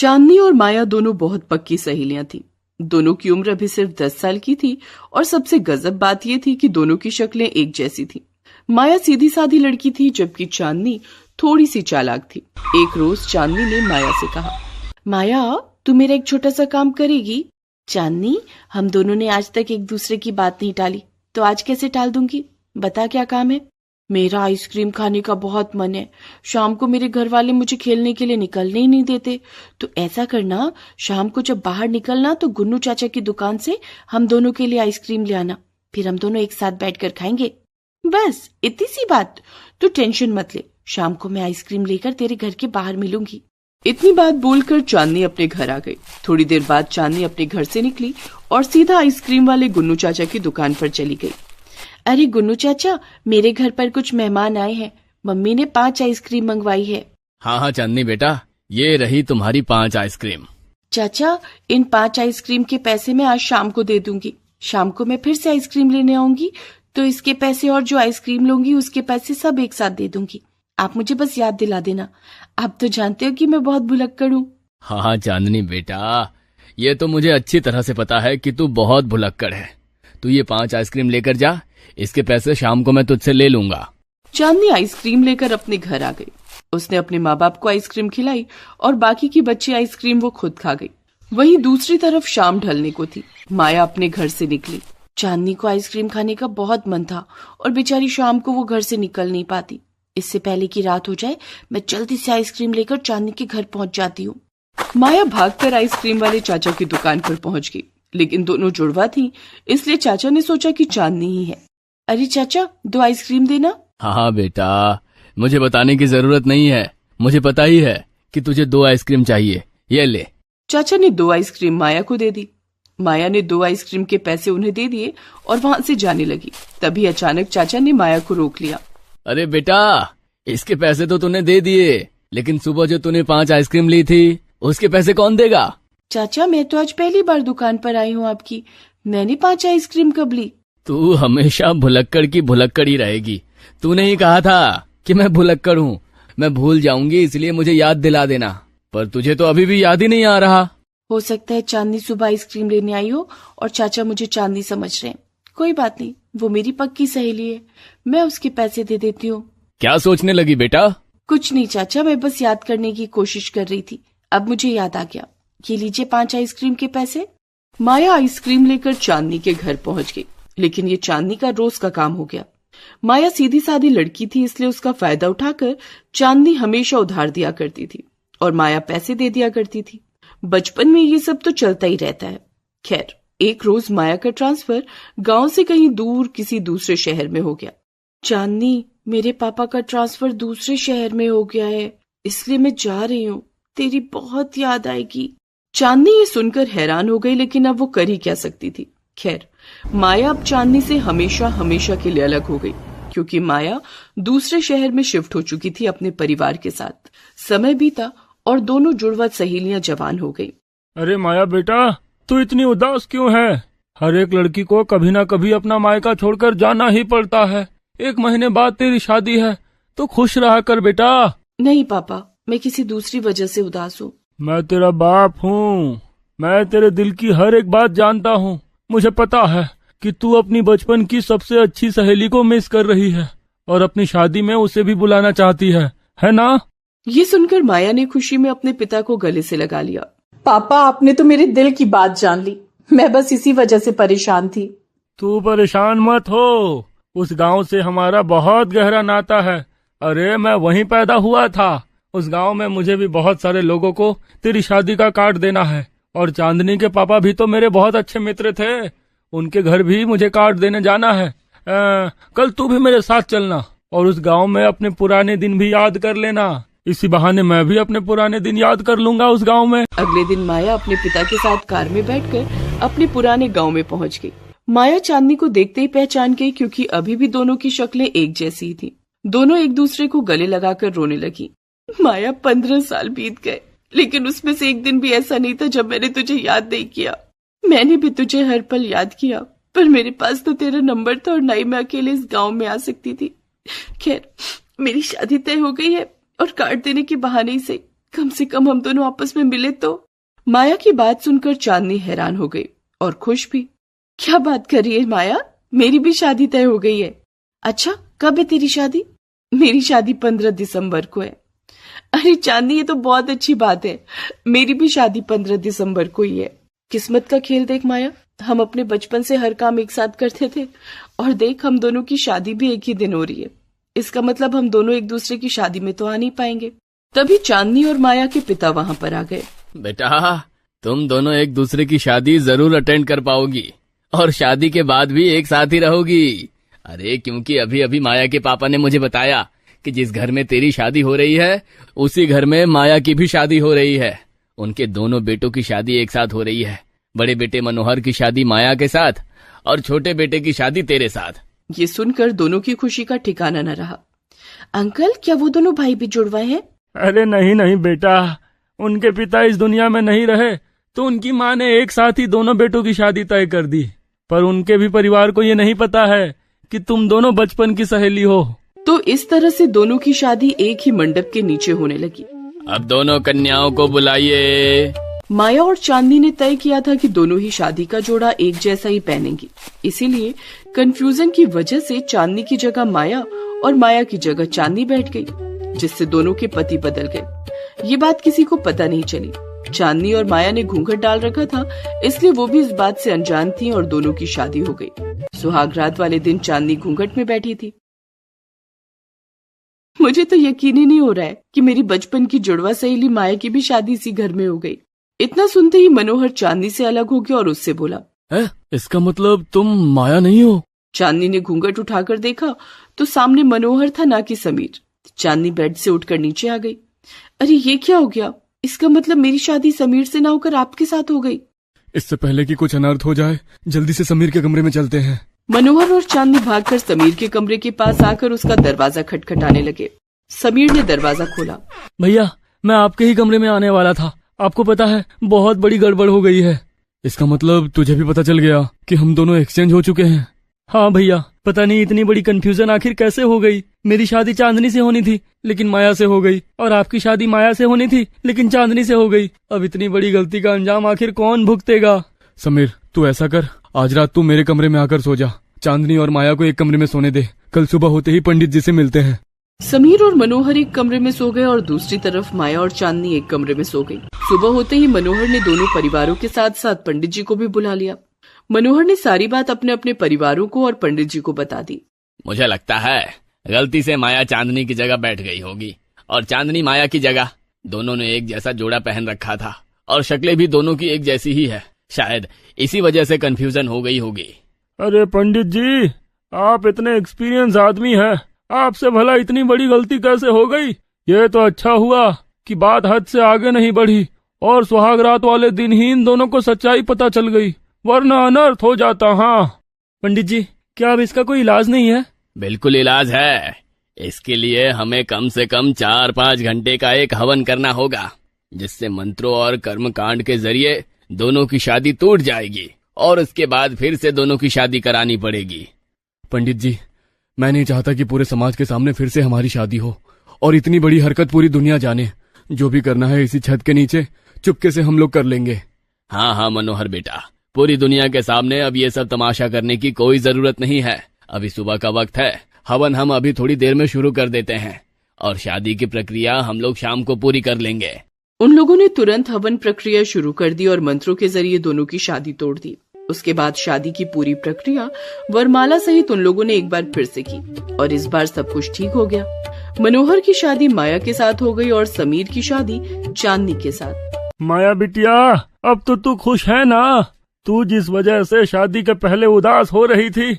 चांदनी और माया दोनों बहुत पक्की सहेलियां थीं। दोनों की उम्र अभी सिर्फ 10 साल की थी और सबसे गजब बात यह थी कि दोनों की शक्लें एक जैसी थीं। माया सीधी सादी लड़की थी जबकि चांदनी थोड़ी सी चालाक थी। एक रोज चांदनी ने माया से कहा, माया तू मेरा एक छोटा सा काम करेगी? चांदनी, हम दोनों ने आज तक एक दूसरे की बात नहीं टाली, तो आज कैसे टाल दूंगी? बता क्या काम है? मेरा आइसक्रीम खाने का बहुत मन है। शाम को मेरे घर वाले मुझे खेलने के लिए निकलने ही नहीं देते। तो ऐसा करना, शाम को जब बाहर निकलना तो गुन्नू चाचा की दुकान से हम दोनों के लिए आइसक्रीम ले आना, फिर हम दोनों एक साथ बैठकर खाएंगे। बस इतनी सी बात। तो टेंशन मत ले, शाम को मैं आइसक्रीम लेकर तेरे घर के बाहर मिलूंगी। इतनी बात बोलकर चांदनी अपने घर आ गई। थोड़ी देर बाद चांदनी अपने घर से निकली और सीधा आइसक्रीम वाले गुन्नू चाचा की दुकान पर चली गई। अरे गुन्नू चाचा, मेरे घर पर कुछ मेहमान आए हैं। मम्मी ने 5 आइसक्रीम मंगवाई है। हाँ हाँ चांदनी बेटा, ये रही तुम्हारी 5 आइसक्रीम। चाचा, इन 5 आइसक्रीम के पैसे मैं आज शाम को दे दूंगी। शाम को मैं फिर से आइसक्रीम लेने आऊंगी तो इसके पैसे और जो आइसक्रीम लूंगी उसके पैसे सब एक साथ दे दूंगी। आप मुझे बस याद दिला देना। आप तो जानते हो कि मैं बहुत भुलक्कड़ हूँ। हाँ हाँ चांदनी बेटा, ये तो मुझे अच्छी तरह से पता है कि तू बहुत भुलक्कड़ है। तू ये 5 आइसक्रीम लेकर जा, इसके पैसे शाम को मैं तुझसे ले लूंगा। चांदनी आइसक्रीम लेकर अपने घर आ गई। उसने अपने माँ बाप को आइसक्रीम खिलाई और बाकी की बची आइसक्रीम वो खुद खा गई। वहीं दूसरी तरफ शाम ढलने को थी। माया अपने घर से निकली। चांदनी को आइसक्रीम खाने का बहुत मन था और बेचारी शाम को वो घर से निकल नहीं पाती। इससे पहले कि रात हो जाए, मैं जल्दी से आइसक्रीम लेकर चांदनी के घर पहुंच जाती हूँ। माया भागकर आइसक्रीम वाले चाचा की दुकान पर पहुंच गई, लेकिन दोनों जुड़वा थी, इसलिए चाचा ने सोचा कि चांदनी ही है। अरे चाचा, 2 आइसक्रीम देना। हाँ बेटा, मुझे बताने की जरूरत नहीं है, मुझे पता ही है कि तुझे 2 आइसक्रीम चाहिए। ये ले। चाचा ने 2 आइसक्रीम माया को दे दी। माया ने 2 आइसक्रीम के पैसे उन्हें दे दिए और वहां से जाने लगी। तभी अचानक चाचा ने माया को रोक लिया। अरे बेटा, इसके पैसे तो तूने दे दिए, लेकिन सुबह जो तूने 5 आइसक्रीम ली थी उसके पैसे कौन देगा? चाचा, मैं तो आज पहली बार दुकान पर आई हूँ आपकी। मैंने 5 आइसक्रीम कब ली? तू हमेशा भुलक्कड़ की भुलक्कड़ ही रहेगी। तूने ही कहा था कि मैं भुलक्कड़ हूँ। मैं भूल जाऊंगी, इसलिए मुझे याद दिला देना। पर तुझे तो अभी भी याद ही नहीं आ रहा। हो सकता है चांदनी सुबह आइसक्रीम लेने आई हो और चाचा मुझे चांदनी समझ रहे हैं। कोई बात नहीं, वो मेरी पक्की सहेली है, मैं उसके पैसे दे देती हूँ। क्या सोचने लगी बेटा? कुछ नहीं चाचा, मैं बस याद करने की कोशिश कर रही थी। अब मुझे याद आ गया। ये लीजिए 5 आइसक्रीम के पैसे। माया आइसक्रीम लेकर चांदनी के घर पहुंच गई, लेकिन ये चांदनी का रोज का काम हो गया। माया सीधी सादी लड़की थी, इसलिए उसका फायदा उठाकर चांदनी हमेशा उधार दिया करती थी और माया पैसे दे दिया करती थी। बचपन में ये सब तो चलता ही रहता है। खैर, एक रोज माया का ट्रांसफर गांव से कहीं दूर किसी दूसरे शहर में हो गया। चांदनी, मेरे पापा का ट्रांसफर दूसरे शहर में हो गया है, इसलिए मैं जा रही हूँ। तेरी बहुत याद आएगी। चांदनी ये सुनकर हैरान हो गई, लेकिन अब वो कर ही क्या सकती थी। खैर, माया अब चांदनी से हमेशा हमेशा के लिए अलग हो गई, क्योंकि माया दूसरे शहर में शिफ्ट हो चुकी थी अपने परिवार के साथ। समय बीता और दोनों जुड़वा सहेलियां जवान हो गई। अरे माया बेटा, तू इतनी उदास क्यों है? हर एक लड़की को कभी ना कभी अपना मायका छोड़कर जाना ही पड़ता है। 1 महीने बाद तेरी शादी है, तो खुश रहा कर बेटा। नहीं पापा, मैं किसी दूसरी वजह से उदास हूँ। मैं तेरा बाप हूँ, मैं तेरे दिल की हर एक बात जानता हूँ। मुझे पता है कि तू अपनी बचपन की सबसे अच्छी सहेली को मिस कर रही है और अपनी शादी में उसे भी बुलाना चाहती है ना? ये सुनकर माया ने खुशी में अपने पिता को गले से लगा लिया। पापा, आपने तो मेरे दिल की बात जान ली। मैं बस इसी वजह से परेशान थी। तू परेशान मत हो, उस गांव से हमारा बहुत गहरा नाता है। अरे मैं वहीं पैदा हुआ था। उस गांव में मुझे भी बहुत सारे लोगों को तेरी शादी का कार्ड देना है। और चांदनी के पापा भी तो मेरे बहुत अच्छे मित्र थे, उनके घर भी मुझे कार्ड देने जाना है। कल तू भी मेरे साथ चलना और उस गांव में अपने पुराने दिन भी याद कर लेना। इसी बहाने मैं भी अपने पुराने दिन याद कर लूंगा उस गांव में। अगले दिन माया अपने पिता के साथ कार में बैठकर अपने पुराने गांव में पहुंच गई। माया चांदनी को देखते ही पहचान गई, क्योंकि अभी भी दोनों की शक्लें एक जैसी ही थी। दोनों एक दूसरे को गले लगाकर रोने लगी। माया, 15 साल बीत गए, लेकिन उसमें से एक दिन भी ऐसा नहीं था जब मैंने तुझे याद नहीं किया। मैंने भी तुझे हर पल याद किया, पर मेरे पास तो तेरा नंबर था और ना ही मैं अकेले इस गांव में आ सकती थी। खैर, मेरी शादी तय हो गई है और कार्ड देने के बहाने से कम से कम हम दोनों आपस में मिले तो। माया की बात सुनकर चांदनी हैरान हो गई और खुश भी। क्या बात कर रही है माया, मेरी भी शादी तय हो गई है। अच्छा, कब है तेरी शादी? मेरी शादी 15 दिसंबर को है। अरे चांदनी, ये तो बहुत अच्छी बात है, मेरी भी शादी 15 दिसंबर को ही है। किस्मत का खेल देख माया, हम अपने बचपन से हर काम एक साथ करते थे और देख हम दोनों की शादी भी एक ही दिन हो रही है। इसका मतलब हम दोनों एक दूसरे की शादी में तो आ नहीं पाएंगे। तभी चांदनी और माया के पिता वहां पर आ गए। बेटा, तुम दोनों एक दूसरे की शादी जरूर अटेंड कर पाओगी और शादी के बाद भी एक साथ ही रहोगी। अरे क्योंकि अभी अभी माया के पापा ने मुझे बताया कि जिस घर में तेरी शादी हो रही है उसी घर में माया की भी शादी हो रही है। उनके दोनों बेटों की शादी एक साथ हो रही है। बड़े बेटे मनोहर की शादी माया के साथ और छोटे बेटे की शादी तेरे साथ। ये सुनकर दोनों की खुशी का ठिकाना न रहा। अंकल, क्या वो दोनों भाई भी जुड़वाए हैं? अरे नहीं नहीं बेटा, उनके पिता इस दुनिया में नहीं रहे तो उनकी माँ ने एक साथ ही दोनों बेटों की शादी तय कर दी। पर उनके भी परिवार को ये नहीं पता है कि तुम दोनों बचपन की सहेली हो। तो इस तरह से दोनों की शादी एक ही मंडप के नीचे होने लगी। अब दोनों कन्याओं को बुलाइए। माया और चांदनी ने तय किया था कि दोनों ही शादी का जोड़ा एक जैसा ही पहनेंगी। इसीलिए कंफ्यूजन की वजह से चांदनी की जगह माया और माया की जगह चांदनी बैठ गई, जिससे दोनों के पति बदल गए। ये बात किसी को पता नहीं चली। चांदनी और माया ने घूंघट डाल रखा था, इसलिए वो भी इस बात से अनजान थी और दोनों की शादी हो गई। सुहागरात वाले दिन चांदनी घूंघट में बैठी थी। मुझे तो यकीन ही नहीं हो रहा है कि मेरी बचपन की जुड़वा सहेली माया की भी शादी इसी घर में हो गई। इतना सुनते ही मनोहर चांदनी से अलग हो गया और उससे बोला, इसका मतलब तुम माया नहीं हो? चांदनी ने घूंघट उठाकर देखा तो सामने मनोहर था, ना कि समीर। चांदनी बेड से उठकर नीचे आ गई। अरे ये क्या हो गया? इसका मतलब मेरी शादी समीर से ना होकर आपके साथ हो गई। इससे पहले कि कुछ अनर्थ हो जाए, जल्दी से समीर के कमरे में चलते हैं। मनोहर और चांदनी भागकर समीर के कमरे के पास आकर उसका दरवाजा खटखटाने लगे। समीर ने दरवाजा खोला। भैया, मैं आपके ही कमरे में आने वाला था। आपको पता है, बहुत बड़ी गड़बड़ हो गई है। इसका मतलब तुझे भी पता चल गया कि हम दोनों एक्सचेंज हो चुके हैं? हाँ भैया, पता नहीं इतनी बड़ी कंफ्यूजन आखिर कैसे हो गई। मेरी शादी चांदनी से होनी थी लेकिन माया से हो गई, और आपकी शादी माया से होनी थी लेकिन चांदनी से हो गई। अब इतनी बड़ी गलती का अंजाम आखिर कौन भुगतेगा? समीर, तू ऐसा कर, आज रात तू मेरे कमरे में आकर सो जा। चांदनी और माया को एक कमरे में सोने दे। कल सुबह होते ही पंडित जी से मिलते हैं। समीर और मनोहर एक कमरे में सो गए और दूसरी तरफ माया और चांदनी एक कमरे में सो गई। सुबह होते ही मनोहर ने दोनों परिवारों के साथ साथ पंडित जी को भी बुला लिया। मनोहर ने सारी बात अपने अपने परिवारों को और पंडित जी को बता दी। मुझे लगता है गलती से माया चांदनी की जगह बैठ गई होगी और चांदनी माया की जगह। दोनों ने एक जैसा जोड़ा पहन रखा था और शक्लें भी दोनों की एक जैसी ही है। शायद इसी वजह से कंफ्यूजन हो गई होगी। अरे पंडित जी, आप इतने एक्सपीरियंस आदमी हैं, आपसे भला इतनी बड़ी गलती कैसे हो गई? ये तो अच्छा हुआ कि बात हद से आगे नहीं बढ़ी और सुहागरात वाले दिन ही इन दोनों को सच्चाई पता चल गई, वरना अनर्थ हो जाता। हाँ पंडित जी, क्या अब इसका कोई इलाज नहीं है? बिल्कुल इलाज है। इसके लिए हमें कम से कम 4-5 घंटे का एक हवन करना होगा, जिससे मंत्रों और कर्म कांड के जरिए दोनों की शादी टूट जाएगी और उसके बाद फिर से दोनों की शादी करानी पड़ेगी। पंडित जी, मैं नहीं चाहता कि पूरे समाज के सामने फिर से हमारी शादी हो और इतनी बड़ी हरकत पूरी दुनिया जाने। जो भी करना है इसी छत के नीचे चुपके से हम लोग कर लेंगे। हाँ हाँ मनोहर बेटा, पूरी दुनिया के सामने अब ये सब तमाशा करने की कोई जरूरत नहीं है। अभी सुबह का वक्त है, हवन हम अभी थोड़ी देर में शुरू कर देते हैं और शादी की प्रक्रिया हम लोग शाम को पूरी कर लेंगे। उन लोगों ने तुरंत हवन प्रक्रिया शुरू कर दी और मंत्रों के जरिए दोनों की शादी तोड़ दी। उसके बाद शादी की पूरी प्रक्रिया वरमाला सहित उन लोगों ने एक बार फिर से की और इस बार सब कुछ ठीक हो गया। मनोहर की शादी माया के साथ हो गई और समीर की शादी चांदनी के साथ। माया बिटिया, अब तो तू खुश है ना? तू जिस वजह से शादी के पहले उदास हो रही थी,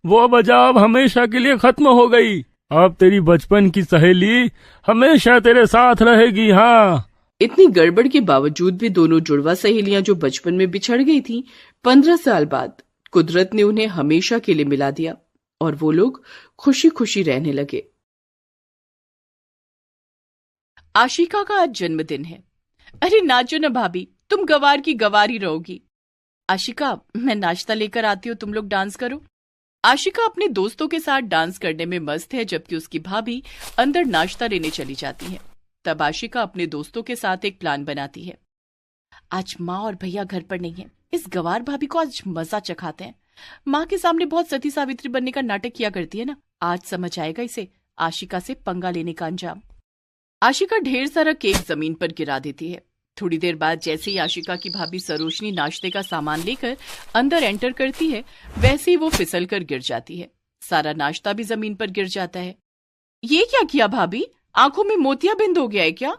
वो वजह अब हमेशा के लिए खत्म हो गई। अब तेरी बचपन की सहेली हमेशा तेरे साथ रहेगी। हाँ, इतनी गड़बड़ के बावजूद भी दोनों जुड़वा सहेलियां जो बचपन में बिछड़ गई थीं, 15 साल बाद कुदरत ने उन्हें हमेशा के लिए मिला दिया और वो लोग खुशी खुशी रहने लगे। आशिका का आज जन्मदिन है। अरे नाचो ना भाभी, तुम गवार की गवार ही रहोगी। आशिका, मैं नाश्ता लेकर आती हूँ, तुम लोग डांस करो। आशिका अपने दोस्तों के साथ डांस करने में मस्त है, जबकि उसकी भाभी अंदर नाश्ता लेने चली जाती है। तब आशिका अपने दोस्तों के साथ एक प्लान बनाती है। आज माँ और भैया घर पर नहीं है, इस गवार भाभी को आज मजा चखाते हैं। माँ के सामने बहुत सती सावित्री बनने का नाटक किया करती है ना, आज समझ आएगा इसे आशिका से पंगा लेने का अंजाम। आशिका ढेर सारा केक जमीन पर गिरा देती है। थोड़ी देर बाद जैसे ही आशिका की भाभी सरोजनी नाश्ते का सामान लेकर अंदर एंटर करती है, वैसे ही वो फिसल कर गिर जाती है। सारा नाश्ता भी जमीन पर गिर जाता है। ये क्या किया भाभी, आंखों में मोतियाबिंद हो गया है क्या?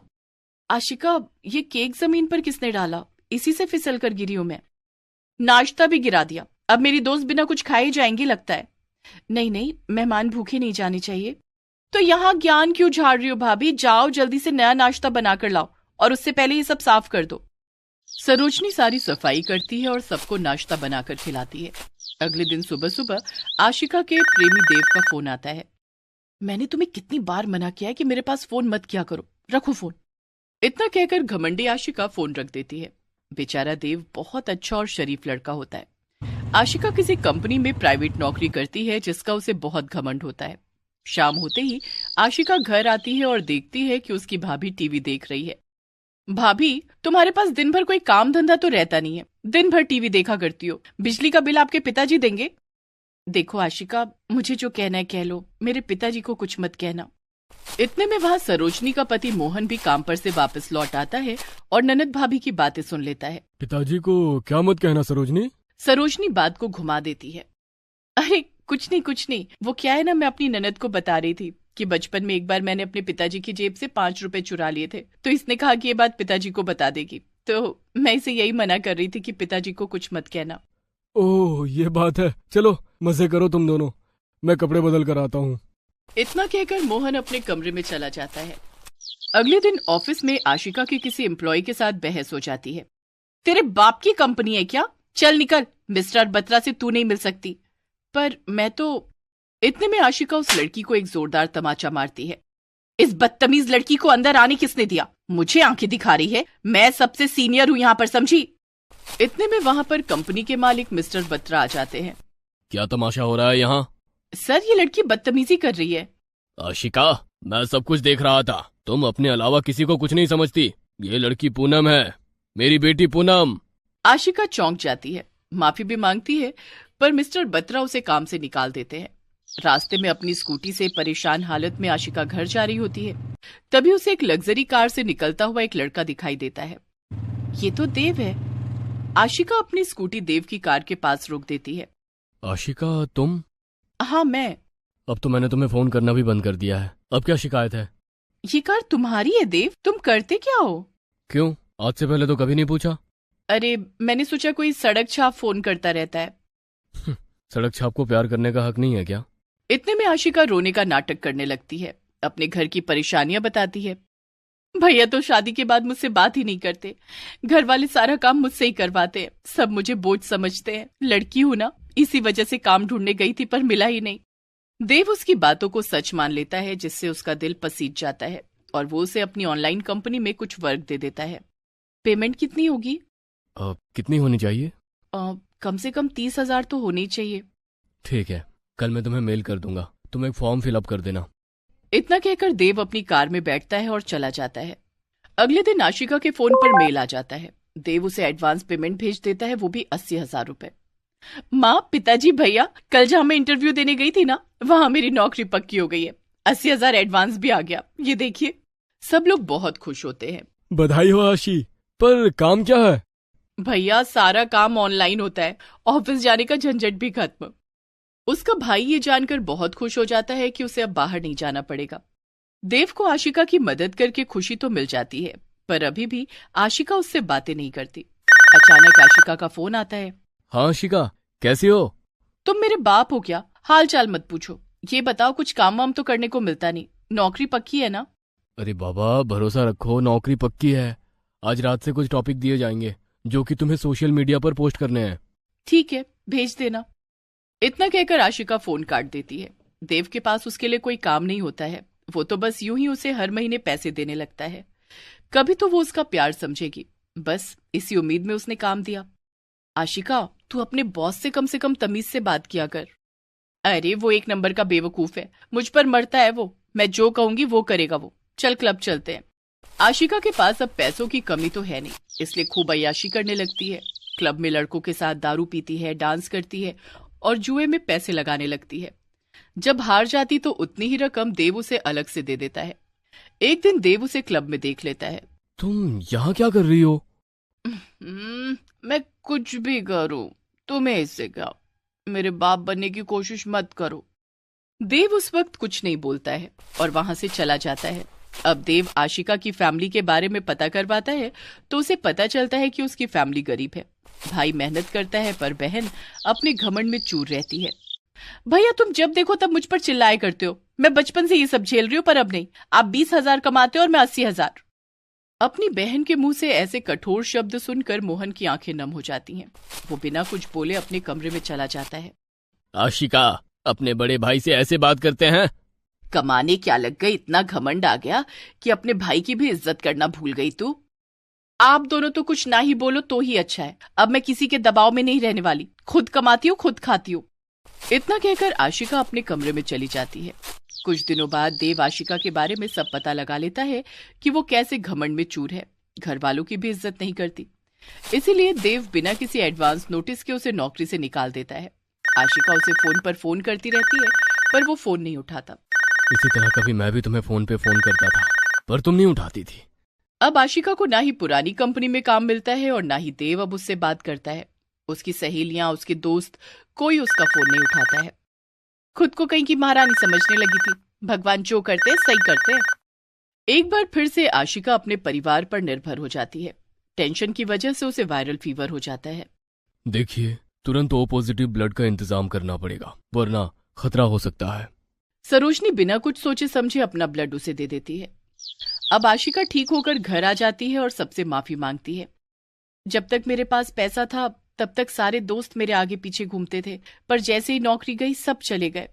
आशिका, ये केक जमीन पर किसने डाला? इसी से फिसल कर गिरी हूं मैं। नाश्ता भी गिरा दिया, अब मेरी दोस्त बिना कुछ खाए जाएंगी लगता है। नहीं नहीं, मेहमान भूखे नहीं जाने चाहिए। तो यहाँ ज्ञान क्यों झाड़ रही हो भाभी? जाओ जल्दी से नया नाश्ता बनाकर लाओ और उससे पहले ये सब साफ कर दो। सरोजनी सारी सफाई करती है और सबको नाश्ता बनाकर खिलाती है। अगले दिन सुबह सुबह आशिका के प्रेमी देव का फोन आता है। मैंने तुम्हें कितनी बार मना किया है कि मेरे पास फोन मत किया करो, रखो फोन। इतना कहकर घमंडी आशिका फोन रख देती है। बेचारा देव बहुत अच्छा और शरीफ लड़का होता है। आशिका किसी कंपनी में प्राइवेट नौकरी करती है जिसका उसे बहुत घमंड होता है। शाम होते ही आशिका घर आती है और देखती है कि उसकी भाभी टीवी देख रही है। भाभी, तुम्हारे पास दिन भर कोई काम धंधा तो रहता नहीं है, दिन भर टीवी देखा करती हो। बिजली का बिल आपके पिताजी देंगे। देखो आशिका, मुझे जो कहना है कह लो, मेरे पिताजी को कुछ मत कहना। इतने में वहां सरोजनी का पति मोहन भी काम पर से वापस लौट आता है और ननद भाभी की बातें सुन लेता है। पिताजी को क्या मत कहना सरोजनी? सरोजनी बात को घुमा देती है। अरे कुछ नहीं, वो क्या है ना, मैं अपनी ननद को बता रही थी कि बचपन में एक बार मैंने अपने पिताजी की जेब से 5 रुपए चुरा लिए थे, तो इसने कहा कि ये बात पिताजी को बता देगी, तो मैं इसे यही मना कर रही थी कि पिताजी को कुछ मत कहना। ओह, ये बात है, चलो मजे करो तुम दोनों, मैं कपड़े बदल कर आता हूँ। इतना कहकर मोहन अपने कमरे में चला जाता है। अगले दिन ऑफिस में आशिका की किसी एम्प्लॉय के साथ बहस हो जाती है। तेरे बाप की कंपनी है क्या? चल निकल, मिस्टर बत्रा से तू नहीं मिल सकती। पर मैं तो। इतने में आशिका उस लड़की को एक जोरदार तमाचा मारती है। इस बदतमीज लड़की को अंदर आने किसने दिया? मुझे आंखें दिखा रही है, मैं सबसे सीनियर हूं यहाँ पर, समझी? इतने में वहां पर कंपनी के मालिक मिस्टर बत्रा आ जाते हैं। क्या तमाशा हो रहा है यहाँ? सर, ये लड़की बदतमीजी कर रही है। आशिका, मैं सब कुछ देख रहा था, तुम अपने अलावा किसी को कुछ नहीं समझती। ये लड़की पूनम है, मेरी बेटी पूनम। आशिका चौंक जाती है, माफी भी मांगती है, पर मिस्टर बत्रा उसे काम से निकाल देते हैं। रास्ते में अपनी स्कूटी से परेशान हालत में आशिका घर जा रही होती है। तभी उसे एक लग्जरी कार से निकलता हुआ एक लड़का दिखाई देता है। ये तो देव है। आशिका अपनी स्कूटी देव की कार के पास रोक देती है। आशिका, तुम? हाँ, मैं। अब तो मैंने तुम्हें फोन करना भी बंद कर दिया है, अब क्या शिकायत है? ये कार तुम्हारी है देव, तुम करते क्या हो? क्यों, आज से पहले तो कभी नहीं पूछा? अरे, मैंने सोचा कोई सड़क छाप फोन करता रहता है। सड़क छाप को प्यार करने का हक नहीं है क्या? इतने में आशिका रोने का नाटक करने लगती है, अपने घर की परेशानियां बताती है। भैया तो शादी के बाद मुझसे बात ही नहीं करते, घर वाले सारा काम मुझसे ही करवाते हैं, सब मुझे बोझ समझते हैं। लड़की हूं ना, इसी वजह से काम ढूंढने गई थी पर मिला ही नहीं। देव उसकी बातों को सच मान लेता है, जिससे उसका दिल पसीज जाता है और वो उसे अपनी ऑनलाइन कंपनी में कुछ वर्क दे देता है। पेमेंट कितनी होगी? कितनी होनी चाहिए? कम से कम 30,000 तो होनी चाहिए। ठीक है, कल मैं तुम्हें मेल कर दूंगा, तुम एक फॉर्म फिलअप कर देना। इतना कहकर देव अपनी कार में बैठता है और चला जाता है। अगले दिन आशिका के फोन पर मेल आ जाता है। देव उसे एडवांस पेमेंट भेज देता है, वो भी 80,000 रुपए। माँ, पिताजी, भैया, कल जहां मैं इंटरव्यू देने गई थी ना, वहां मेरी नौकरी पक्की हो गई है। 80,000 एडवांस भी आ गया, ये देखिए। सब लोग बहुत खुश होते हैं। बधाई हो आशी, पर काम क्या है? भैया, सारा काम ऑनलाइन होता है, ऑफिस जाने का झंझट भी खत्म। उसका भाई ये जानकर बहुत खुश हो जाता है कि उसे अब बाहर नहीं जाना पड़ेगा। देव को आशिका की मदद करके खुशी तो मिल जाती है, पर अभी भी आशिका उससे बातें नहीं करती। अचानक आशिका का फोन आता है। हाँ आशिका, कैसी हो? तुम मेरे बाप हो क्या? हाल चाल मत पूछो, ये बताओ कुछ काम वाम तो करने को मिलता नहीं, नौकरी पक्की है ना? अरे बाबा, भरोसा रखो, नौकरी पक्की है। आज रात से कुछ टॉपिक दिए जाएंगे जो कि तुम्हें सोशल मीडिया पर पोस्ट करने हैं। ठीक है, भेज देना। इतना कहकर आशिका फोन काट देती है। देव के पास उसके लिए कोई काम नहीं होता है, वो तो बस यूं ही उसे हर महीने पैसे देने लगता है। कभी तो वो उसका प्यार समझेगी, बस इसी उम्मीद में उसने काम दिया। आशिका, तू अपने बॉस से कम तमीज से बात किया कर। अरे, वो एक नंबर का बेवकूफ है, मुझ पर मरता है वो। मैं जो कहूंगी वो करेगा वो। चल क्लब चलते हैं। आशिका के पास अब पैसों की कमी तो है नहीं, इसलिए खूब अय्याशी करने लगती है। क्लब में लड़कों के साथ दारू पीती है, डांस करती है और जुए में पैसे लगाने लगती है। जब हार जाती तो उतनी ही रकम देव उसे अलग से दे देता है। एक दिन देव उसे क्लब में देख लेता है। तुम यहाँ क्या कर रही हो? मैं कुछ भी करूं, तुम्हें इससे क्या, मेरे बाप बनने की कोशिश मत करो। देव उस वक्त कुछ नहीं बोलता है और वहां से चला जाता है। अब देव आशिका की फैमिली के बारे में पता करवाता है तो उसे पता चलता है कि उसकी फैमिली गरीब है। भाई मेहनत करता है पर बहन अपने घमंड में चूर रहती है। भैया तुम जब देखो तब मुझ पर चिल्लाए करते हो, मैं बचपन से ये सब झेल रही हूँ पर अब नहीं। आप 20,000 कमाते हो और मैं 80,000। अपनी बहन के मुंह से ऐसे कठोर शब्द सुनकर मोहन की आंखें नम हो जाती हैं। वो बिना कुछ बोले अपने कमरे में चला जाता है। आशिका, अपने बड़े भाई से ऐसे बात करते हैं? कमाने क्या लग गई, इतना घमंड आ गया कि अपने भाई की भी इज्जत करना भूल गई तू। आप दोनों तो कुछ ना ही बोलो तो ही अच्छा है। अब मैं किसी के दबाव में नहीं रहने वाली, खुद कमाती हूँ खुद खाती हूँ। इतना कहकर आशिका अपने कमरे में चली जाती है। कुछ दिनों बाद देव आशिका के बारे में सब पता लगा लेता है कि वो कैसे घमंड में चूर है, घर वालों की भी इज्जत नहीं करती। इसीलिए देव बिना किसी एडवांस नोटिस के उसे नौकरी से निकाल देता है। आशिका उसे फोन पर फोन करती रहती है पर वो फोन नहीं उठाता। इसी तरह कभी मैं भी तुम्हें फोन पे फोन करता था पर तुम नहीं उठाती थी। अब आशिका को ना ही पुरानी कंपनी में काम मिलता है और ना ही देव अब उससे बात करता है। उसकी सहेलियां, उसके दोस्त, कोई उसका फोन नहीं उठाता है। खुद को कहीं की महारानी समझने लगी थी। भगवान जो करते सही करते। एक बार फिर से आशिका अपने परिवार पर निर्भर हो जाती है। टेंशन की वजह से उसे वायरल फीवर हो जाता है। देखिए, तुरंत O पॉजिटिव ब्लड का इंतजाम करना पड़ेगा वरना खतरा हो सकता है। सरोजनी बिना कुछ सोचे समझे अपना ब्लड उसे दे देती है। अब आशिका ठीक होकर घर आ जाती है और सबसे माफी मांगती है। जब तक मेरे पास पैसा था तब तक सारे दोस्त मेरे आगे पीछे घूमते थे, पर जैसे ही नौकरी गई सब चले गए।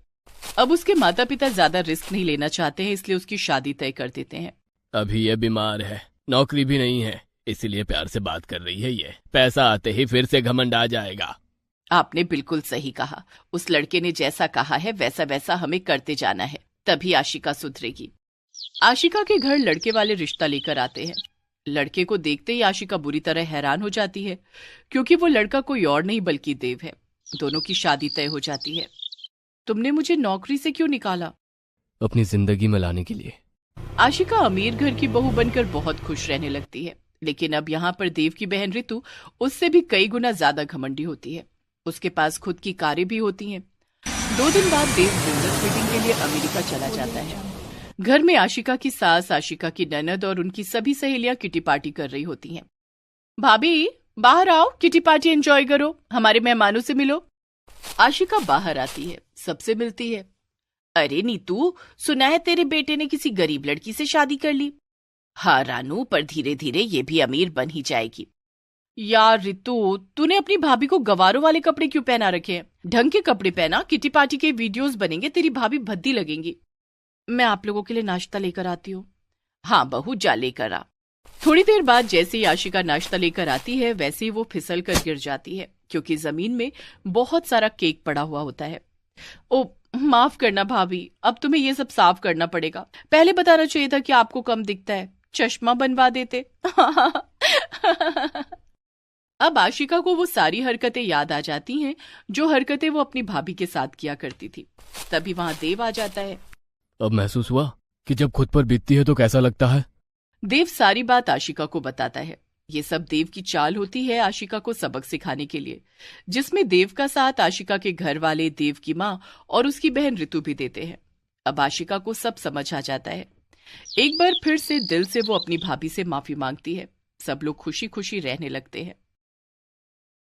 अब उसके माता पिता ज्यादा रिस्क नहीं लेना चाहते हैं, इसलिए उसकी शादी तय कर देते हैं। अभी ये बीमार है, नौकरी भी नहीं है, इसीलिए प्यार से बात कर रही है। ये पैसा आते ही फिर से घमंड आ जाएगा। आपने बिल्कुल सही कहा। उस लड़के ने जैसा कहा है वैसा वैसा हमें करते जाना है, तभी आशिका सुधरेगी। आशिका के घर लड़के वाले रिश्ता लेकर आते हैं। लड़के को देखते ही आशिका बुरी तरह हैरान हो जाती है क्योंकि वो लड़का कोई और नहीं बल्कि देव है। दोनों की शादी तय हो जाती है। तुमने मुझे नौकरी से क्यों निकाला? अपनी जिंदगी में लाने के लिए। आशिका अमीर घर की बहू बनकर बहुत खुश रहने लगती है, लेकिन अब यहाँ पर देव की बहन ऋतु उससे भी कई गुना ज्यादा घमंडी होती है। उसके पास खुद की कारें भी होती हैं। 2 दिन बाद देव बिजनेस मीटिंग के लिए अमेरिका चला जाता है। घर में आशिका की सास, आशिका की ननद और उनकी सभी सहेलियां किटी पार्टी कर रही होती हैं। भाभी बाहर आओ, किटी पार्टी एंजॉय करो, हमारे मेहमानों से मिलो। आशिका बाहर आती है, सबसे मिलती है। अरे नीतू, सुना है तेरे बेटे ने किसी गरीब लड़की से शादी कर ली। हाँ रानू, पर धीरे धीरे ये भी अमीर बन ही जाएगी। यार रितु, तूने अपनी भाभी को गवारों वाले कपड़े क्यों पहना रखे हैं? ढंग के कपड़े पहना, किटी पार्टी के वीडियोस बनेंगे, तेरी भाभी भद्दी लगेंगी। मैं आप लोगों के लिए नाश्ता लेकर आती हूँ। हाँ बहू, जा लेकर आ। थोड़ी देर बाद जैसे ही आशिका नाश्ता लेकर आती है वैसे ही वो फिसल कर गिर जाती है क्योंकि जमीन में बहुत सारा केक पड़ा हुआ होता है। ओ माफ करना भाभी, अब तुम्हें ये सब साफ करना पड़ेगा। पहले बताना चाहिए था कि आपको कम दिखता है, चश्मा बनवा देते। अब आशिका को वो सारी हरकतें याद आ जाती हैं जो हरकतें वो अपनी भाभी के साथ किया करती थी। तभी वहां देव आ जाता है। अब महसूस हुआ कि जब खुद पर बीतती है तो कैसा लगता है। देव सारी बात आशिका को बताता है। ये सब देव की चाल होती है आशिका को सबक सिखाने के लिए, जिसमें देव का साथ आशिका के घर वाले, देव की माँ और उसकी बहन ऋतु भी देते हैं। अब आशिका को सब समझ आ जाता है। एक बार फिर से दिल से वो अपनी भाभी से माफी मांगती है। सब लोग खुशी खुशी रहने लगते हैं।